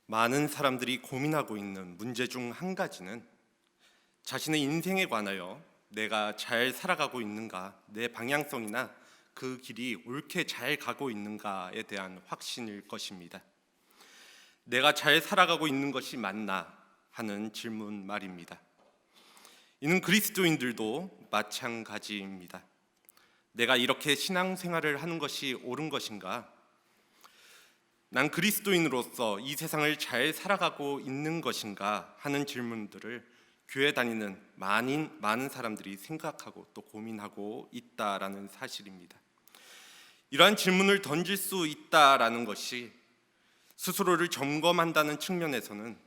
많은 사람들이 고민하고 있는 문제 중 한 가지는 자신의 인생에 관하여 내가 잘 살아가고 있는가, 내 방향성이나 그 길이 옳게 잘 가고 있는가에 대한 확신일 것입니다. 내가 잘 살아가고 있는 것이 맞나 하는 질문 말입니다. 이는 그리스도인들도 마찬가지입니다. 내가 이렇게 신앙생활을 하는 것이 옳은 것인가? 난 그리스도인으로서 이 세상을 잘 살아가고 있는 것인가 하는 질문들을 교회 다니는 많은 사람들이 생각하고 또 고민하고 있다라는 사실입니다. 이러한 질문을 던질 수 있다라는 것이 스스로를 점검한다는 측면에서는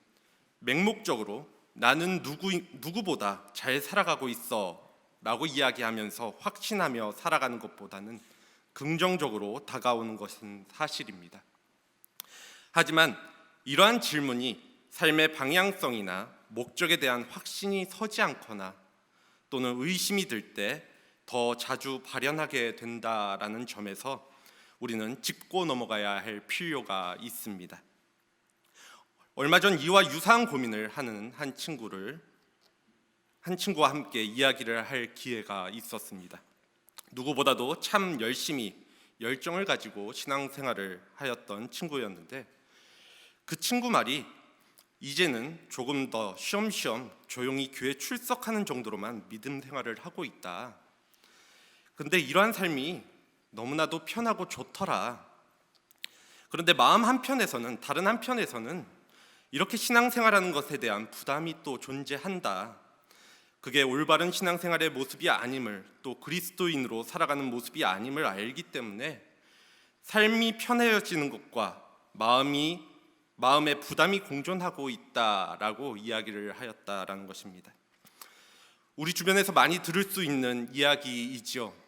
맹목적으로 나는 누구보다 잘 살아가고 있어 라고 이야기하면서 확신하며 살아가는 것보다는 긍정적으로 다가오는 것은 사실입니다. 하지만 이러한 질문이 삶의 방향성이나 목적에 대한 확신이 서지 않거나 또는 의심이 들 때 더 자주 발현하게 된다라는 점에서 우리는 짚고 넘어가야 할 필요가 있습니다. 얼마 전 이와 유사한 고민을 하는 한 친구와 함께 이야기를 할 기회가 있었습니다. 누구보다도 참 열심히 열정을 가지고 신앙생활을 하였던 친구였는데 그 친구 말이 이제는 조금 더 쉬엄쉬엄 조용히 교회 출석하는 정도로만 믿음 생활을 하고 있다. 근데 이러한 삶이 너무나도 편하고 좋더라. 그런데 마음 한편에서는, 다른 한편에서는 이렇게 신앙생활하는 것에 대한 부담이 또 존재한다. 그게 올바른 신앙생활의 모습이 아님을, 또 그리스도인으로 살아가는 모습이 아님을 알기 때문에 삶이 편해지는 것과 마음의 부담이 공존하고 있다라고 이야기를 하였다라는 것입니다. 우리 주변에서 많이 들을 수 있는 이야기이지요.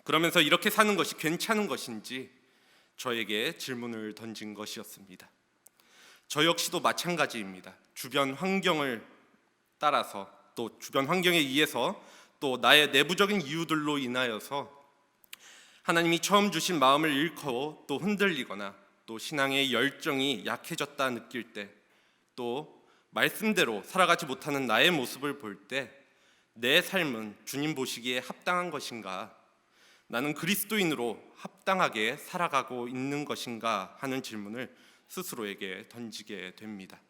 그러면서 이렇게 사는 것이 괜찮은 것인지 저에게 질문을 던진 것이었습니다. 저 역시도 마찬가지입니다. 주변 환경을 따라서 또 주변 환경에 의해서 또 나의 내부적인 이유들로 인하여서 하나님이 처음 주신 마음을 잃고 또 흔들리거나 또 신앙의 열정이 약해졌다 느낄 때, 또 말씀대로 살아가지 못하는 나의 모습을 볼 때 내 삶은 주님 보시기에 합당한 것인가, 나는 그리스도인으로 합당하게 살아가고 있는 것인가 하는 질문을 스스로에게 던지게 됩니다.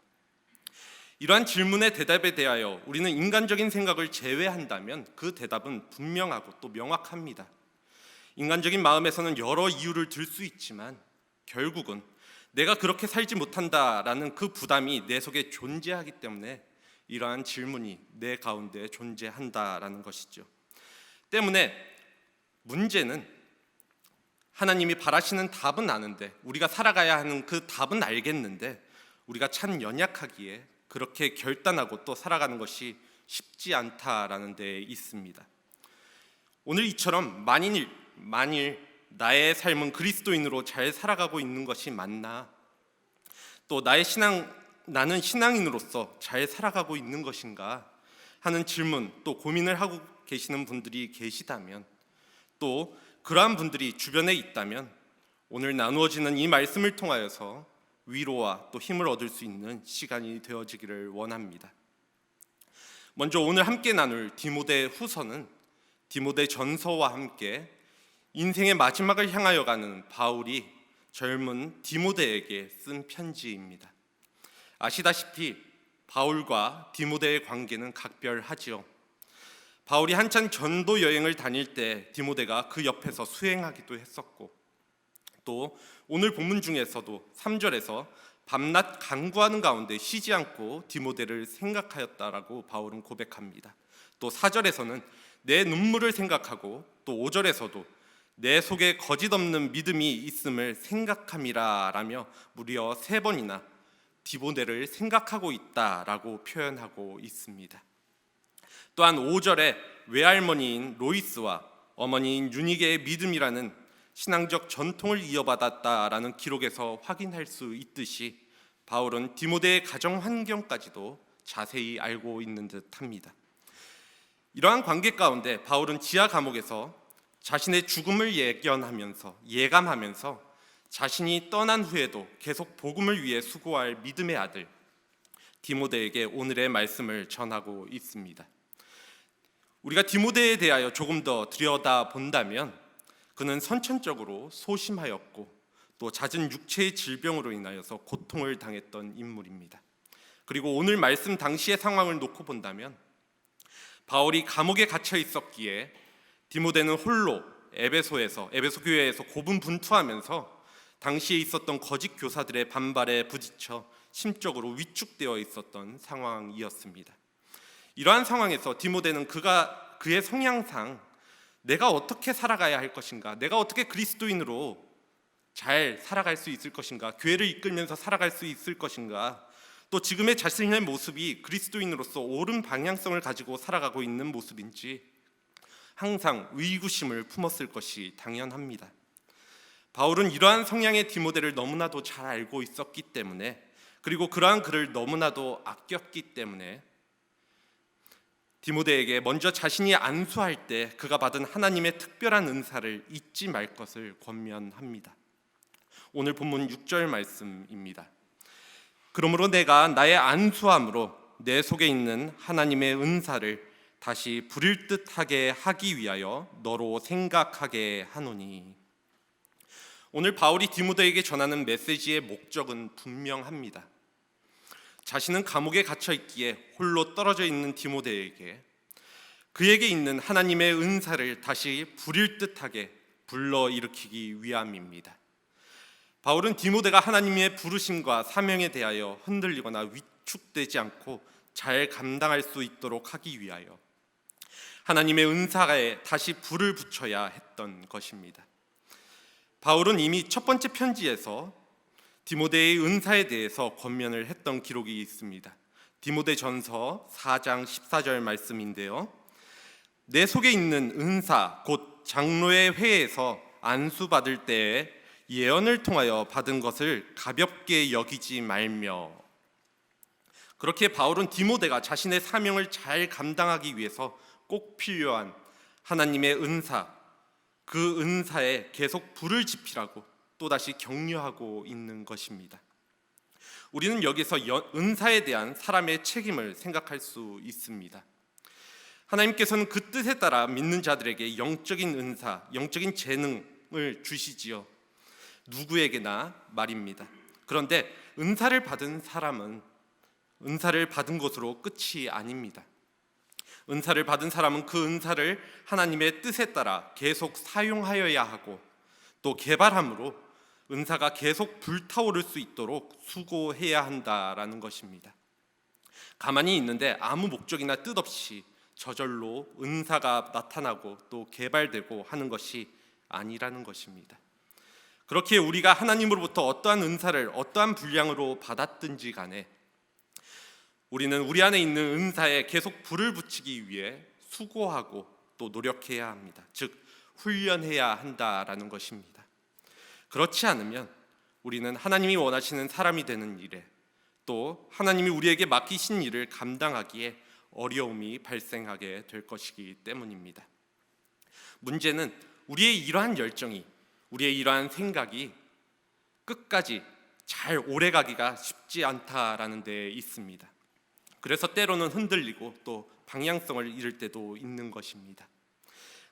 이러한 질문의 대답에 대하여 우리는 인간적인 생각을 제외한다면 그 대답은 분명하고 또 명확합니다. 인간적인 마음에서는 여러 이유를 들 수 있지만 결국은 내가 그렇게 살지 못한다라는 그 부담이 내 속에 존재하기 때문에 이러한 질문이 내 가운데 존재한다라는 것이죠. 때문에 문제는 하나님이 바라시는 답은 아는데, 우리가 살아가야 하는 그 답은 알겠는데 우리가 참 연약하기에 그렇게 결단하고 또 살아가는 것이 쉽지 않다라는 데 있습니다. 오늘 이처럼 만일 나의 삶은 그리스도인으로 잘 살아가고 있는 것이 맞나, 또 나는 신앙인으로서 잘 살아가고 있는 것인가 하는 질문, 또 고민을 하고 계시는 분들이 계시다면, 또 그러한 분들이 주변에 있다면 오늘 나누어지는 이 말씀을 통하여서 위로와 또 힘을 얻을 수 있는 시간이 되어지기를 원합니다. 먼저 오늘 함께 나눌 디모데 후서는 디모데 전서와 함께 인생의 마지막을 향하여 가는 바울이 젊은 디모데에게 쓴 편지입니다. 아시다시피 바울과 디모데의 관계는 각별하지요. 바울이 한참 전도 여행을 다닐 때 디모데가 그 옆에서 수행하기도 했었고, 또 오늘 본문 중에서도 3절에서 밤낮 간구하는 가운데 쉬지 않고 디모데를 생각하였다라고 바울은 고백합니다. 또 4절에서는 내 눈물을 생각하고, 또 5절에서도 내 속에 거짓 없는 믿음이 있음을 생각함이라 라며 무려 3번이나 디모데를 생각하고 있다라고 표현하고 있습니다. 또한 5절에 외할머니인 로이스와 어머니인 유니게의 믿음이라는 신앙적 전통을 이어받았다라는 기록에서 확인할 수 있듯이 바울은 디모데의 가정 환경까지도 자세히 알고 있는 듯합니다. 이러한 관계 가운데 바울은 지하 감옥에서 자신의 죽음을 예감하면서 자신이 떠난 후에도 계속 복음을 위해 수고할 믿음의 아들 디모데에게 오늘의 말씀을 전하고 있습니다. 우리가 디모데에 대하여 조금 더 들여다본다면 그는 선천적으로 소심하였고 또 잦은 육체의 질병으로 인하여서 고통을 당했던 인물입니다. 그리고 오늘 말씀 당시의 상황을 놓고 본다면 바울이 감옥에 갇혀 있었기에 디모데는 홀로 에베소 교회에서 고분분투하면서 당시에 있었던 거짓 교사들의 반발에 부딪혀 심적으로 위축되어 있었던 상황이었습니다. 이러한 상황에서 디모데는 그의 성향상 내가 어떻게 살아가야 할 것인가, 내가 어떻게 그리스도인으로 잘 살아갈 수 있을 것인가, 교회를 이끌면서 살아갈 수 있을 것인가, 또 지금의 자신의 모습이 그리스도인으로서 옳은 방향성을 가지고 살아가고 있는 모습인지 항상 의구심을 품었을 것이 당연합니다. 바울은 이러한 성향의 디모데를 너무나도 잘 알고 있었기 때문에, 그리고 그러한 그를 너무나도 아꼈기 때문에 디모데에게 먼저 자신이 안수할 때 그가 받은 하나님의 특별한 은사를 잊지 말 것을 권면합니다. 오늘 본문 6절 말씀입니다. 그러므로 내가 나의 안수함으로 내 속에 있는 하나님의 은사를 다시 부릴 듯하게 하기 위하여 너로 생각하게 하노니. 오늘 바울이 디모데에게 전하는 메시지의 목적은 분명합니다. 자신은 감옥에 갇혀 있기에 홀로 떨어져 있는 디모데에게 그에게 있는 하나님의 은사를 다시 부릴 듯하게 불러일으키기 위함입니다. 바울은 디모데가 하나님의 부르심과 사명에 대하여 흔들리거나 위축되지 않고 잘 감당할 수 있도록 하기 위하여 하나님의 은사에 다시 불을 붙여야 했던 것입니다. 바울은 이미 첫 번째 편지에서 디모데의 은사에 대해서 권면을 했던 기록이 있습니다. 디모데전서 4장 14절 말씀인데요. 내 속에 있는 은사 곧 장로의 회에서 안수받을 때에 예언을 통하여 받은 것을 가볍게 여기지 말며. 그렇게 바울은 디모데가 자신의 사명을 잘 감당하기 위해서 꼭 필요한 하나님의 은사, 그 은사에 계속 불을 지피라고 또다시 격려하고 있는 것입니다. 우리는 여기서 은사에 대한 사람의 책임을 생각할 수 있습니다. 하나님께서는 그 뜻에 따라 믿는 자들에게 영적인 은사, 영적인 재능을 주시지요. 누구에게나 말입니다. 그런데 은사를 받은 사람은 은사를 받은 것으로 끝이 아닙니다. 은사를 받은 사람은 그 은사를 하나님의 뜻에 따라 계속 사용하여야 하고 또 개발함으로 은사가 계속 불타오를 수 있도록 수고해야 한다라는 것입니다. 가만히 있는데 아무 목적이나 뜻 없이 저절로 은사가 나타나고 또 개발되고 하는 것이 아니라는 것입니다. 그렇게 우리가 하나님으로부터 어떠한 은사를 어떠한 분량으로 받았든지 간에 우리는 우리 안에 있는 은사에 계속 불을 붙이기 위해 수고하고 또 노력해야 합니다. 즉 훈련해야 한다라는 것입니다. 그렇지 않으면 우리는 하나님이 원하시는 사람이 되는 일에 또 하나님이 우리에게 맡기신 일을 감당하기에 어려움이 발생하게 될 것이기 때문입니다. 문제는 우리의 이러한 열정이, 우리의 이러한 생각이 끝까지 잘 오래가기가 쉽지 않다라는 데 있습니다. 그래서 때로는 흔들리고 또 방향성을 잃을 때도 있는 것입니다.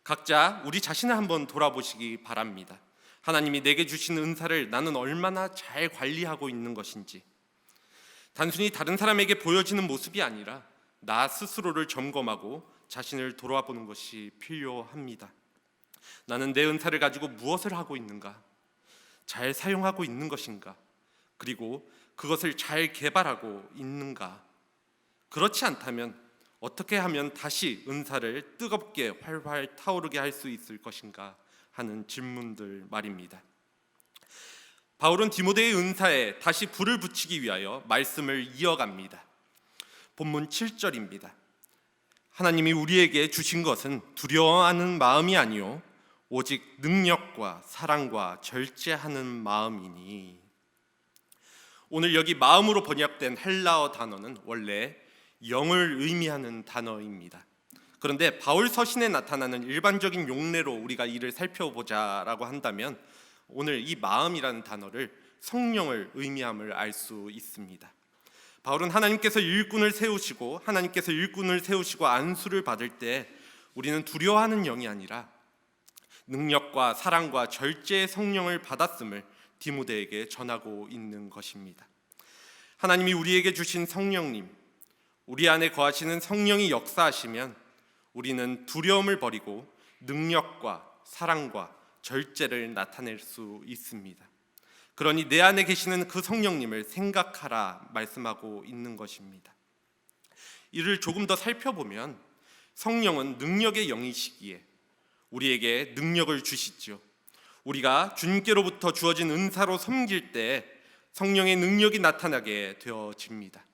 각자 우리 자신을 한번 돌아보시기 바랍니다. 하나님이 내게 주신 은사를 나는 얼마나 잘 관리하고 있는 것인지, 단순히 다른 사람에게 보여지는 모습이 아니라 나 스스로를 점검하고 자신을 돌아보는 것이 필요합니다. 나는 내 은사를 가지고 무엇을 하고 있는가? 잘 사용하고 있는 것인가? 그리고 그것을 잘 개발하고 있는가? 그렇지 않다면 어떻게 하면 다시 은사를 뜨겁게 활활 타오르게 할 수 있을 것인가 하는 질문들 말입니다. 바울은 디모데의 은사에 다시 불을 붙이기 위하여 말씀을 이어갑니다. 본문 7절입니다. 하나님이 우리에게 주신 것은 두려워하는 마음이 아니요 오직 능력과 사랑과 절제하는 마음이니. 오늘 여기 마음으로 번역된 헬라어 단어는 원래 영을 의미하는 단어입니다. 그런데 바울 서신에 나타나는 일반적인 용례로 우리가 이를 살펴보자라고 한다면 오늘 이 마음이라는 단어를 성령을 의미함을 알 수 있습니다. 바울은 하나님께서 일꾼을 세우시고 안수를 받을 때 우리는 두려워하는 영이 아니라 능력과 사랑과 절제의 성령을 받았음을 디모데에게 전하고 있는 것입니다. 하나님이 우리에게 주신 성령님, 우리 안에 거하시는 성령이 역사하시면 우리는 두려움을 버리고 능력과 사랑과 절제를 나타낼 수 있습니다. 그러니 내 안에 계시는 그 성령님을 생각하라 말씀하고 있는 것입니다. 이를 조금 더 살펴보면 성령은 능력의 영이시기에 우리에게 능력을 주시죠. 우리가 주님께로부터 주어진 은사로 섬길 때 성령의 능력이 나타나게 되어집니다.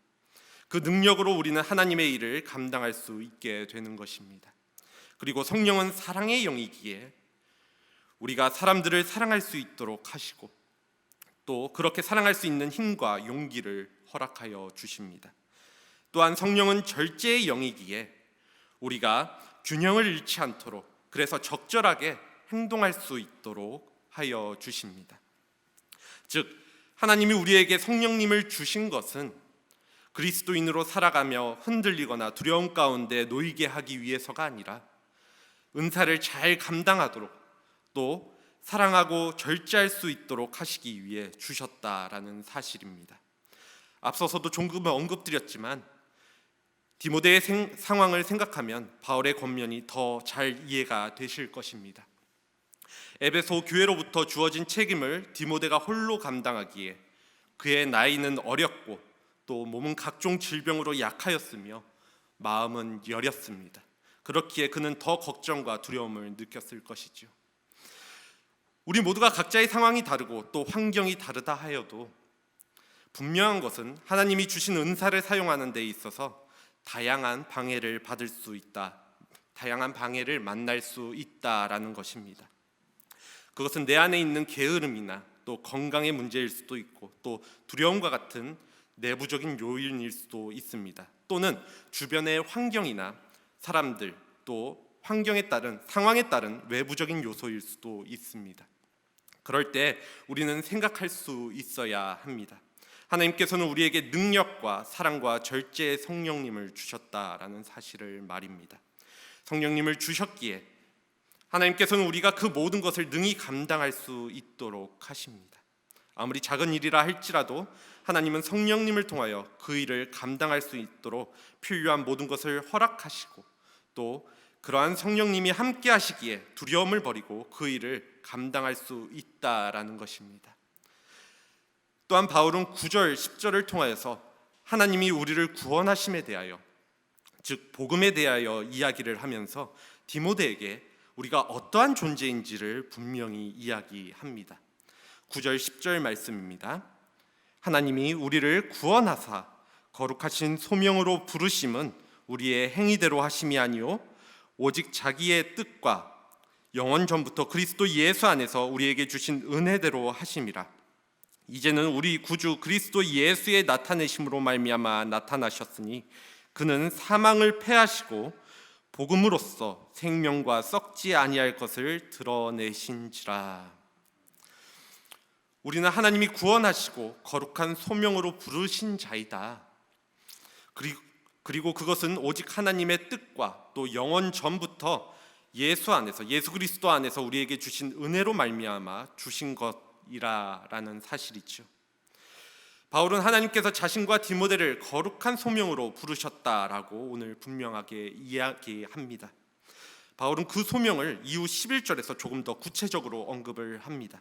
그 능력으로 우리는 하나님의 일을 감당할 수 있게 되는 것입니다. 그리고 성령은 사랑의 영이기에 우리가 사람들을 사랑할 수 있도록 하시고 또 그렇게 사랑할 수 있는 힘과 용기를 허락하여 주십니다. 또한 성령은 절제의 영이기에 우리가 균형을 잃지 않도록, 그래서 적절하게 행동할 수 있도록 하여 주십니다. 즉 하나님이 우리에게 성령님을 주신 것은 그리스도인으로 살아가며 흔들리거나 두려움 가운데 놓이게 하기 위해서가 아니라 은사를 잘 감당하도록 또 사랑하고 절제할 수 있도록 하시기 위해 주셨다라는 사실입니다. 앞서서도 조금 언급드렸지만 디모데의 상황을 생각하면 바울의 권면이 더 잘 이해가 되실 것입니다. 에베소 교회로부터 주어진 책임을 디모데가 홀로 감당하기에 그의 나이는 어렸고 또 몸은 각종 질병으로 약하였으며 마음은 여렸습니다. 그렇기에 그는 더 걱정과 두려움을 느꼈을 것이죠. 우리 모두가 각자의 상황이 다르고 또 환경이 다르다 하여도 분명한 것은 하나님이 주신 은사를 사용하는 데 있어서 다양한 방해를 받을 수 있다, 다양한 방해를 만날 수 있다라는 것입니다. 그것은 내 안에 있는 게으름이나 또 건강의 문제일 수도 있고 또 두려움과 같은 내부적인 요인일 수도 있습니다. 또는 주변의 환경이나 사람들 또 환경에 따른 상황에 따른 외부적인 요소일 수도 있습니다. 그럴 때 우리는 생각할 수 있어야 합니다. 하나님께서는 우리에게 능력과 사랑과 절제의 성령님을 주셨다라는 사실을 말입니다. 성령님을 주셨기에 하나님께서는 우리가 그 모든 것을 능히 감당할 수 있도록 하십니다. 아무리 작은 일이라 할지라도 하나님은 성령님을 통하여 그 일을 감당할 수 있도록 필요한 모든 것을 허락하시고 또 그러한 성령님이 함께 하시기에 두려움을 버리고 그 일을 감당할 수 있다라는 것입니다. 또한 바울은 9절, 10절을 통하여서 하나님이 우리를 구원하심에 대하여, 즉 복음에 대하여 이야기를 하면서 디모데에게 우리가 어떠한 존재인지를 분명히 이야기합니다. 9절, 10절 말씀입니다. 하나님이 우리를 구원하사 거룩하신 소명으로 부르심은 우리의 행위대로 하심이 아니요 오직 자기의 뜻과 영원 전부터 그리스도 예수 안에서 우리에게 주신 은혜대로 하심이라. 이제는 우리 구주 그리스도 예수의 나타내심으로 말미암아 나타나셨으니 그는 사망을 패하시고 복음으로써 생명과 썩지 아니할 것을 드러내신지라. 우리는 하나님이 구원하시고 거룩한 소명으로 부르신 자이다. 그리고 그것은 오직 하나님의 뜻과 또 영원 전부터 예수 안에서, 예수 그리스도 안에서 우리에게 주신 은혜로 말미암아 주신 것이라라는 사실이죠. 바울은 하나님께서 자신과 디모데를 거룩한 소명으로 부르셨다라고 오늘 분명하게 이야기합니다. 바울은 그 소명을 이후 11절에서 조금 더 구체적으로 언급을 합니다.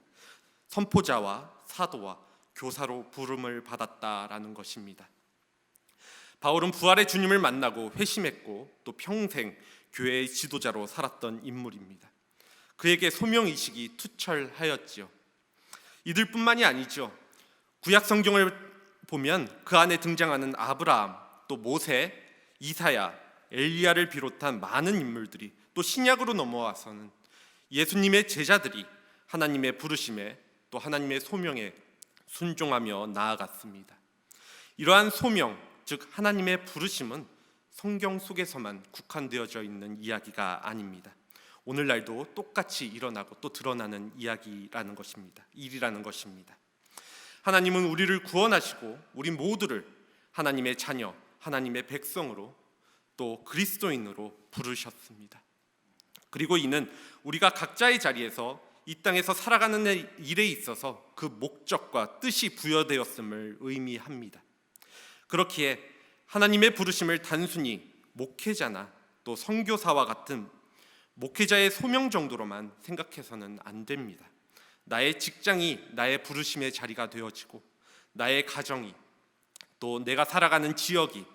선포자와 사도와 교사로 부름을 받았다라는 것입니다. 바울은 부활의 주님을 만나고 회심했고 또 평생 교회의 지도자로 살았던 인물입니다. 그에게 소명의식이 투철하였지요. 이들뿐만이 아니죠. 구약 성경을 보면 그 안에 등장하는 아브라함, 또 모세, 이사야, 엘리야를 비롯한 많은 인물들이, 또 신약으로 넘어와서는 예수님의 제자들이 하나님의 부르심에 또 하나님의 소명에 순종하며 나아갔습니다. 이러한 소명, 즉 하나님의 부르심은 성경 속에서만 국한되어져 있는 이야기가 아닙니다. 오늘날도 똑같이 일어나고 또 드러나는 일이라는 것입니다. 하나님은 우리를 구원하시고 우리 모두를 하나님의 자녀, 하나님의 백성으로 또 그리스도인으로 부르셨습니다. 그리고 이는 우리가 각자의 자리에서 이 땅에서 살아가는 일에 있어서 그 목적과 뜻이 부여되었음을 의미합니다. 그렇기에 하나님의 부르심을 단순히 목회자나 또 선교사와 같은 목회자의 소명 정도로만 생각해서는 안 됩니다. 나의 직장이 나의 부르심의 자리가 되어지고 나의 가정이 또 내가 살아가는 지역이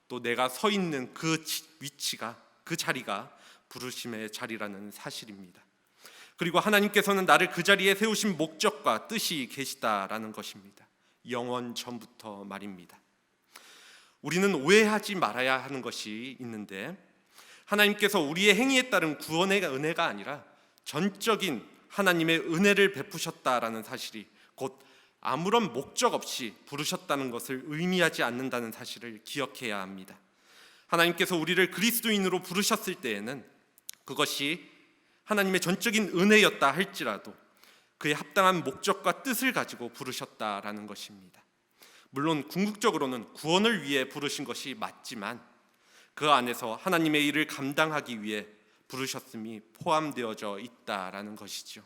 또 내가 서 있는 그 위치가 그 자리가 부르심의 자리라는 사실입니다. 그리고 하나님께서는 나를 그 자리에 세우신 목적과 뜻이 계시다라는 것입니다. 영원 전부터 말입니다. 우리는 오해하지 말아야 하는 것이 있는데 하나님께서 우리의 행위에 따른 구원의 은혜가 아니라 전적인 하나님의 은혜를 베푸셨다라는 사실이 곧 아무런 목적 없이 부르셨다는 것을 의미하지 않는다는 사실을 기억해야 합니다. 하나님께서 우리를 그리스도인으로 부르셨을 때에는 그것이 하나님의 전적인 은혜였다 할지라도 그에 합당한 목적과 뜻을 가지고 부르셨다라는 것입니다. 물론 궁극적으로는 구원을 위해 부르신 것이 맞지만 그 안에서 하나님의 일을 감당하기 위해 부르셨음이 포함되어져 있다라는 것이죠.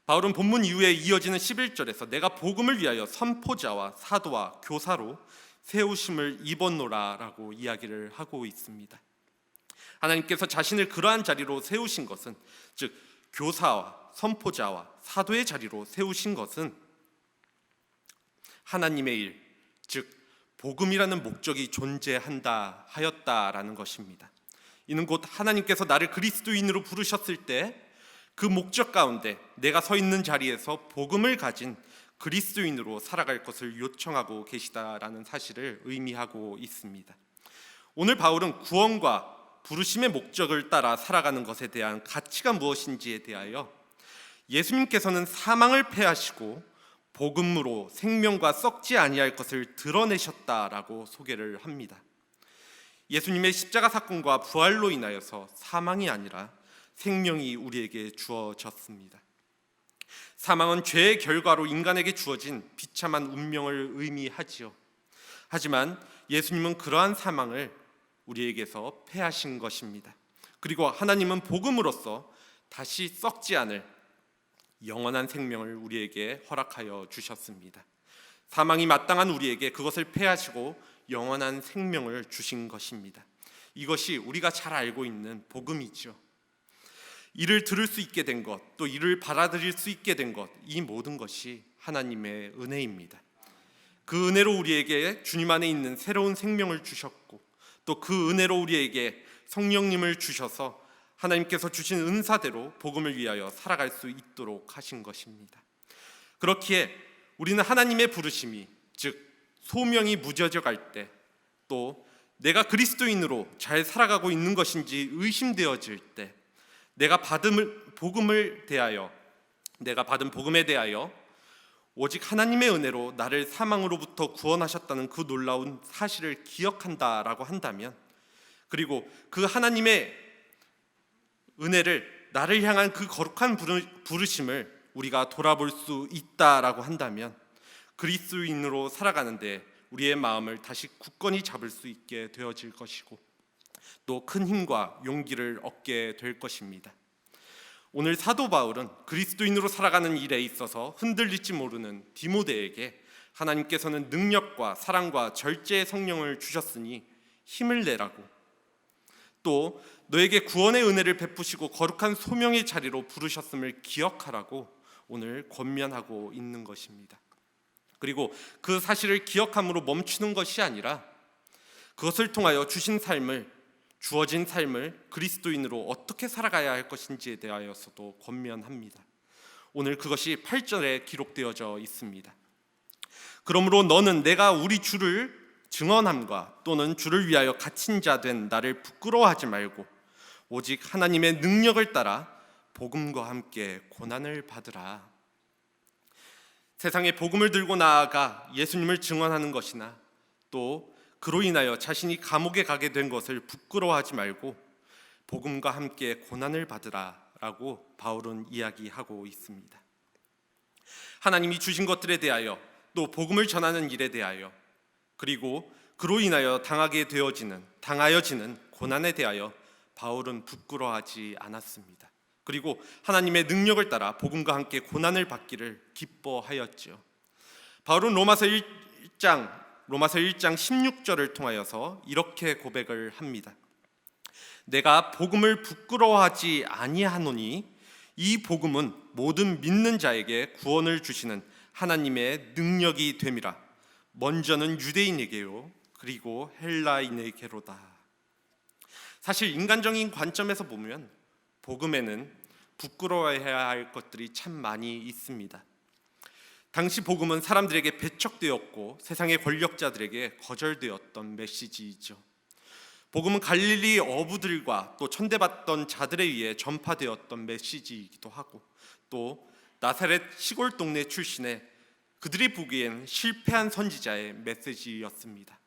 바울은 본문 이후에 이어지는 11절에서 내가 복음을 위하여 선포자와 사도와 교사로 세우심을 입었노라라고 이야기를 하고 있습니다. 하나님께서 자신을 그러한 자리로 세우신 것은 즉 교사와 선포자와 사도의 자리로 세우신 것은 하나님의 일, 즉 복음이라는 목적이 존재한다 하였다라는 것입니다. 이는 곧 하나님께서 나를 그리스도인으로 부르셨을 때 그 목적 가운데 내가 서 있는 자리에서 복음을 가진 그리스도인으로 살아갈 것을 요청하고 계시다라는 사실을 의미하고 있습니다. 오늘 바울은 구원과 부르심의 목적을 따라 살아가는 것에 대한 가치가 무엇인지에 대하여 예수님께서는 사망을 패하시고 복음으로 생명과 썩지 아니할 것을 드러내셨다라고 소개를 합니다. 예수님의 십자가 사건과 부활로 인하여서 사망이 아니라 생명이 우리에게 주어졌습니다. 사망은 죄의 결과로 인간에게 주어진 비참한 운명을 의미하지요. 하지만 예수님은 그러한 사망을 우리에게서 패하신 것입니다. 그리고 하나님은 복음으로써 다시 썩지 않을 영원한 생명을 우리에게 허락하여 주셨습니다. 사망이 마땅한 우리에게 그것을 패하시고 영원한 생명을 주신 것입니다. 이것이 우리가 잘 알고 있는 복음이죠. 이를 들을 수 있게 된 것, 또 이를 받아들일 수 있게 된 것, 이 모든 것이 하나님의 은혜입니다. 그 은혜로 우리에게 주님 안에 있는 새로운 생명을 주셨고 또 그 은혜로 우리에게 성령님을 주셔서 하나님께서 주신 은사대로 복음을 위하여 살아갈 수 있도록 하신 것입니다. 그렇기에 우리는 하나님의 부르심이 즉 소명이 무뎌져 갈 때 또 내가 그리스도인으로 잘 살아가고 있는 것인지 의심되어질 때 내가 받은 복음에 대하여 오직 하나님의 은혜로 나를 사망으로부터 구원하셨다는 그 놀라운 사실을 기억한다라고 한다면 그리고 그 하나님의 은혜를 나를 향한 그 거룩한 부르심을 우리가 돌아볼 수 있다라고 한다면 그리스도인으로 살아가는데 우리의 마음을 다시 굳건히 잡을 수 있게 되어질 것이고 또 큰 힘과 용기를 얻게 될 것입니다. 오늘 사도 바울은 그리스도인으로 살아가는 일에 있어서 흔들릴지 모르는 디모데에게 하나님께서는 능력과 사랑과 절제의 성령을 주셨으니 힘을 내라고 또 너에게 구원의 은혜를 베푸시고 거룩한 소명의 자리로 부르셨음을 기억하라고 오늘 권면하고 있는 것입니다. 그리고 그 사실을 기억함으로 멈추는 것이 아니라 그것을 통하여 주어진 삶을 그리스도인으로 어떻게 살아가야 할 것인지에 대하여서도 권면합니다. 오늘 그것이 8절에 기록되어져 있습니다. 그러므로 너는 내가 우리 주를 증언함과 또는 주를 위하여 갇힌 자 된 나를 부끄러워하지 말고 오직 하나님의 능력을 따라 복음과 함께 고난을 받으라. 세상에 복음을 들고 나아가 예수님을 증언하는 것이나 또 그로 인하여 자신이 감옥에 가게 된 것을 부끄러워하지 말고 복음과 함께 고난을 받으라라고 바울은 이야기하고 있습니다. 하나님이 주신 것들에 대하여, 또 복음을 전하는 일에 대하여, 그리고 그로 인하여 당하여지는 고난에 대하여 바울은 부끄러워하지 않았습니다. 그리고 하나님의 능력을 따라 복음과 함께 고난을 받기를 기뻐하였지요. 바울은 로마서 1장 16절을 통하여서 이렇게 고백을 합니다. 내가 복음을 부끄러워하지 아니하노니 이 복음은 모든 믿는 자에게 구원을 주시는 하나님의 능력이 됨이라. 먼저는 유대인에게요, 그리고 헬라인에게로다. 사실 인간적인 관점에서 보면 복음에는 부끄러워해야 할 것들이 참 많이 있습니다. 당시 복음은 사람들에게 배척되었고 세상의 권력자들에게 거절되었던 메시지이죠. 복음은 갈릴리 어부들과 또 천대받던 자들에 의해 전파되었던 메시지이기도 하고, 또 나사렛 시골 동네 출신의 그들이 보기엔 실패한 선지자의 메시지였습니다.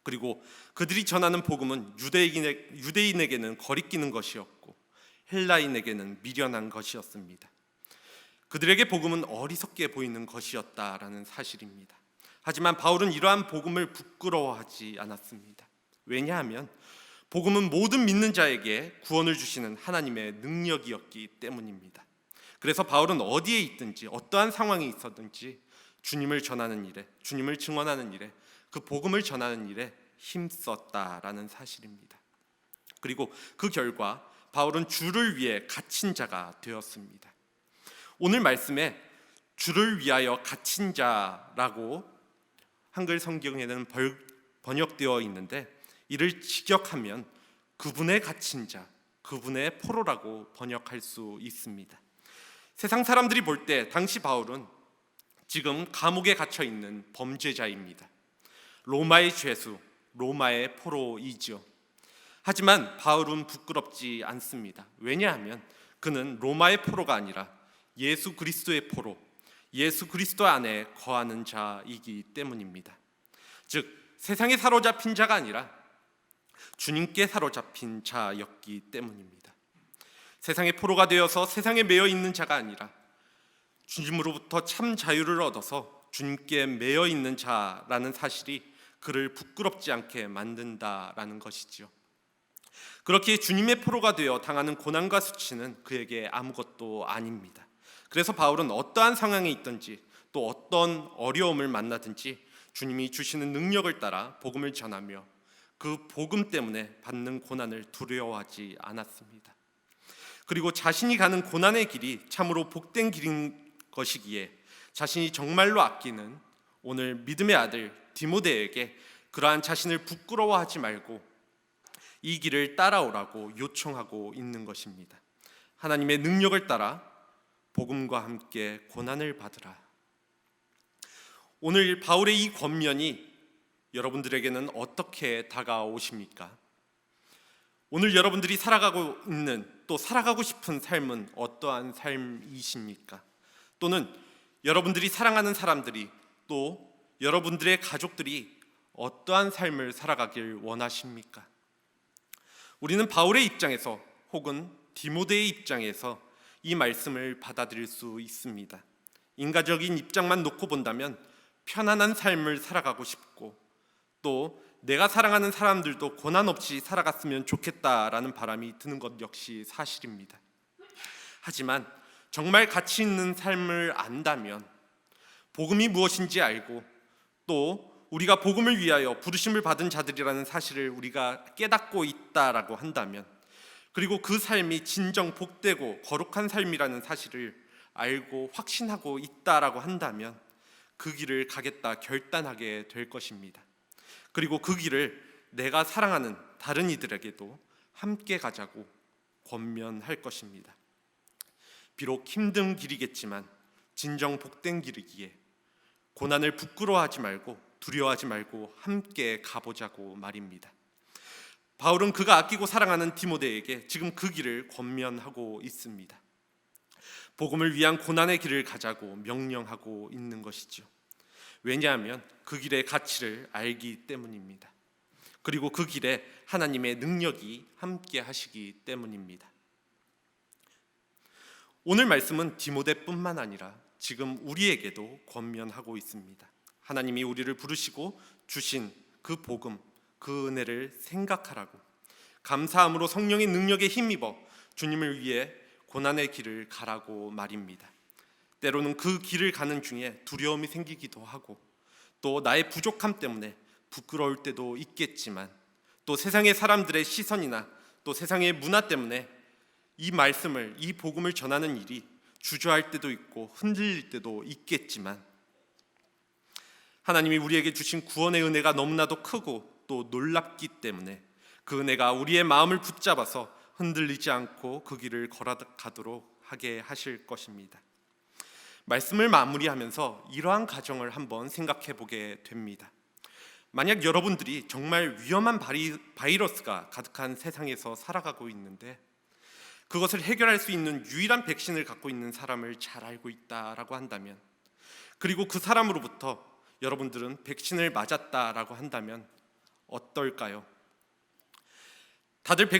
그리고 그들이 전하는 복음은 유대인에게는 거리끼는 것이었고 헬라인에게는 미련한 것이었습니다. 그들에게 복음은 어리석게 보이는 것이었다라는 사실입니다. 하지만 바울은 이러한 복음을 부끄러워하지 않았습니다. 왜냐하면 복음은 모든 믿는 자에게 구원을 주시는 하나님의 능력이었기 때문입니다. 그래서 바울은 어디에 있든지 어떠한 상황이 있었든지 주님을 전하는 일에, 주님을 증언하는 일에, 그 복음을 전하는 일에 힘썼다라는 사실입니다. 그리고 그 결과 바울은 주를 위해 갇힌 자가 되었습니다. 오늘 말씀에 주를 위하여 갇힌 자라고 한글 성경에는 번역되어 있는데, 이를 직역하면 그분의 갇힌 자, 그분의 포로라고 번역할 수 있습니다. 세상 사람들이 볼 때 당시 바울은 지금 감옥에 갇혀 있는 범죄자입니다. 로마의 죄수, 로마의 포로이지요. 하지만 바울은 부끄럽지 않습니다. 왜냐하면 그는 로마의 포로가 아니라 예수 그리스도의 포로, 예수 그리스도 안에 거하는 자이기 때문입니다. 즉 세상에 사로잡힌 자가 아니라 주님께 사로잡힌 자였기 때문입니다. 세상의 포로가 되어서 세상에 매여 있는 자가 아니라 주님으로부터 참 자유를 얻어서 주님께 매여 있는 자라는 사실이 그를 부끄럽지 않게 만든다라는 것이지요. 그렇게 주님의 포로가 되어 당하는 고난과 수치는 그에게 아무것도 아닙니다. 그래서 바울은 어떠한 상황에 있든지 또 어떤 어려움을 만나든지 주님이 주시는 능력을 따라 복음을 전하며 그 복음 때문에 받는 고난을 두려워하지 않았습니다. 그리고 자신이 가는 고난의 길이 참으로 복된 길인 것이기에 자신이 정말로 아끼는 오늘 믿음의 아들 디모데에게 그러한 자신을 부끄러워하지 말고 이 길을 따라오라고 요청하고 있는 것입니다. 하나님의 능력을 따라 복음과 함께 고난을 받으라. 오늘 바울의 이 권면이 여러분들에게는 어떻게 다가오십니까? 오늘 여러분들이 살아가고 있는, 또 살아가고 싶은 삶은 어떠한 삶이십니까? 또는 여러분들이 사랑하는 사람들이, 또 여러분들의 가족들이 어떠한 삶을 살아가길 원하십니까? 우리는 바울의 입장에서 혹은 디모데의 입장에서 이 말씀을 받아들일 수 있습니다. 인간적인 입장만 놓고 본다면 편안한 삶을 살아가고 싶고, 또 내가 사랑하는 사람들도 고난 없이 살아갔으면 좋겠다라는 바람이 드는 것 역시 사실입니다. 하지만 정말 가치 있는 삶을 안다면, 복음이 무엇인지 알고 또 우리가 복음을 위하여 부르심을 받은 자들이라는 사실을 우리가 깨닫고 있다라고 한다면, 그리고 그 삶이 진정 복되고 거룩한 삶이라는 사실을 알고 확신하고 있다라고 한다면 그 길을 가겠다 결단하게 될 것입니다. 그리고 그 길을 내가 사랑하는 다른 이들에게도 함께 가자고 권면할 것입니다. 비록 힘든 길이겠지만 진정 복된 길이기에 고난을 부끄러워하지 말고 두려워하지 말고 함께 가보자고 말입니다. 바울은 그가 아끼고 사랑하는 디모데에게 지금 그 길을 권면하고 있습니다. 복음을 위한 고난의 길을 가자고 명령하고 있는 것이죠. 왜냐하면 그 길의 가치를 알기 때문입니다. 그리고 그 길에 하나님의 능력이 함께 하시기 때문입니다. 오늘 말씀은 디모데뿐만 아니라 지금 우리에게도 권면하고 있습니다. 하나님이 우리를 부르시고 주신 그 복음, 그 은혜를 생각하라고, 감사함으로 성령의 능력에 힘입어 주님을 위해 고난의 길을 가라고 말입니다. 때로는 그 길을 가는 중에 두려움이 생기기도 하고, 또 나의 부족함 때문에 부끄러울 때도 있겠지만, 또 세상의 사람들의 시선이나 또 세상의 문화 때문에 이 말씀을, 이 복음을 전하는 일이 주저할 때도 있고 흔들릴 때도 있겠지만, 하나님이 우리에게 주신 구원의 은혜가 너무나도 크고 또 놀랍기 때문에 그 은혜가 우리의 마음을 붙잡아서 흔들리지 않고 그 길을 걸어가도록 하게 하실 것입니다. 말씀을 마무리하면서 이러한 가정을 한번 생각해 보게 됩니다. 만약 여러분들이 정말 위험한 바이러스가 가득한 세상에서 살아가고 있는데, 그것을 해결할 수 있는 유일한 백신을 갖고 있는 사람을 잘 알고 있다라고 한다면, 그리고 그 사람으로부터 여러분들은 백신을 맞았다라고 한다면 어떨까요? 다들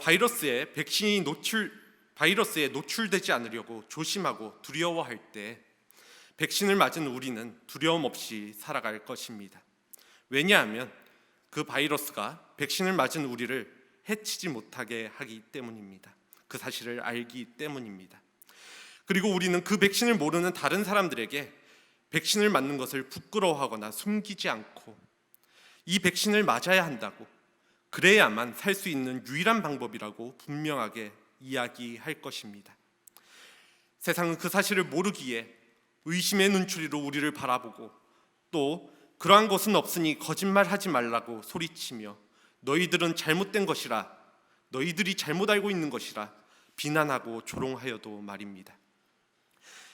바이러스에 노출되지 않으려고 조심하고 두려워할 때, 백신을 맞은 우리는 두려움 없이 살아갈 것입니다. 왜냐하면 그 바이러스가 백신을 맞은 우리를 해치지 못하게 하기 때문입니다. 그 사실을 알기 때문입니다. 그리고 우리는 그 백신을 모르는 다른 사람들에게 백신을 맞는 것을 부끄러워하거나 숨기지 않고, 이 백신을 맞아야 한다고, 그래야만 살 수 있는 유일한 방법이라고 분명하게 이야기할 것입니다. 세상은 그 사실을 모르기에 의심의 눈초리로 우리를 바라보고, 또 그러한 것은 없으니 거짓말하지 말라고 소리치며 너희들은 잘못된 것이라, 너희들이 잘못 알고 있는 것이라 비난하고 조롱하여도 말입니다.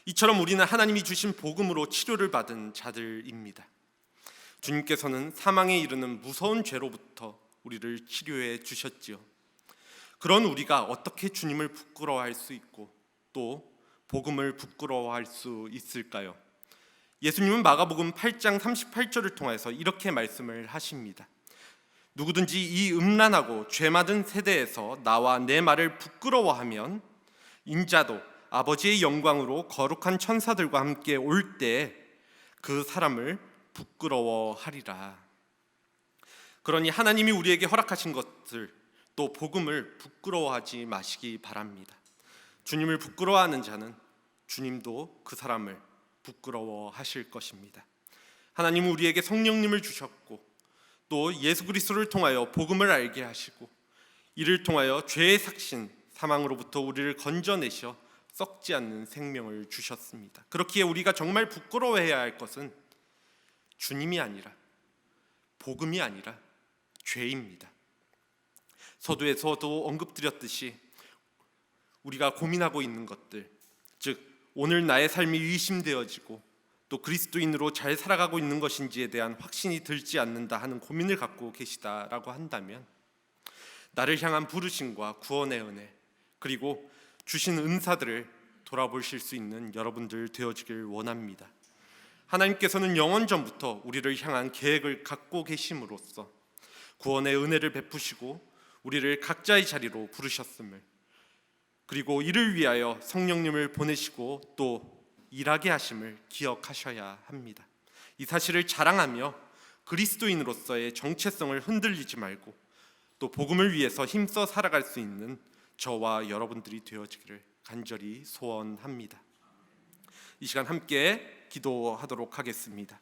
이처럼 우리는 하나님이 주신 복음으로 치료를 받은 자들입니다. 주님께서는 사망에 이르는 무서운 죄로부터 우리를 치료해 주셨지요. 그런 우리가 어떻게 주님을 부끄러워할 수 있고 또 복음을 부끄러워할 수 있을까요? 예수님은 마가복음 8장 38절을 통해서 이렇게 말씀을 하십니다. 누구든지 이 음란하고 죄 많은 세대에서 나와 내 말을 부끄러워하면 인자도 아버지의 영광으로 거룩한 천사들과 함께 올 때 그 사람을 부끄러워하리라. 그러니 하나님이 우리에게 허락하신 것들, 또 복음을 부끄러워하지 마시기 바랍니다. 주님을 부끄러워하는 자는 주님도 그 사람을 부끄러워하실 것입니다. 하나님은 우리에게 성령님을 주셨고, 또 예수 그리스도를 통하여 복음을 알게 하시고, 이를 통하여 죄의 삭신, 사망으로부터 우리를 건져내셔 썩지 않는 생명을 주셨습니다. 그렇기에 우리가 정말 부끄러워해야 할 것은 주님이 아니라, 복음이 아니라 죄입니다. 서두에서도 언급드렸듯이 우리가 고민하고 있는 것들, 즉 오늘 나의 삶이 의심되어지고 또 그리스도인으로 잘 살아가고 있는 것인지에 대한 확신이 들지 않는다 하는 고민을 갖고 계시다라고 한다면, 나를 향한 부르심과 구원의 은혜, 그리고 주신 은사들을 돌아보실 수 있는 여러분들 되어지길 원합니다. 하나님께서는 영원 전부터 우리를 향한 계획을 갖고 계심으로써 구원의 은혜를 베푸시고 우리를 각자의 자리로 부르셨음을, 그리고 이를 위하여 성령님을 보내시고 또 일하게 하심을 기억하셔야 합니다. 이 사실을 자랑하며 그리스도인으로서의 정체성을 흔들리지 말고 또 복음을 위해서 힘써 살아갈 수 있는 저와 여러분들이 되어지기를 간절히 소원합니다. 이 시간 함께 기도하도록 하겠습니다.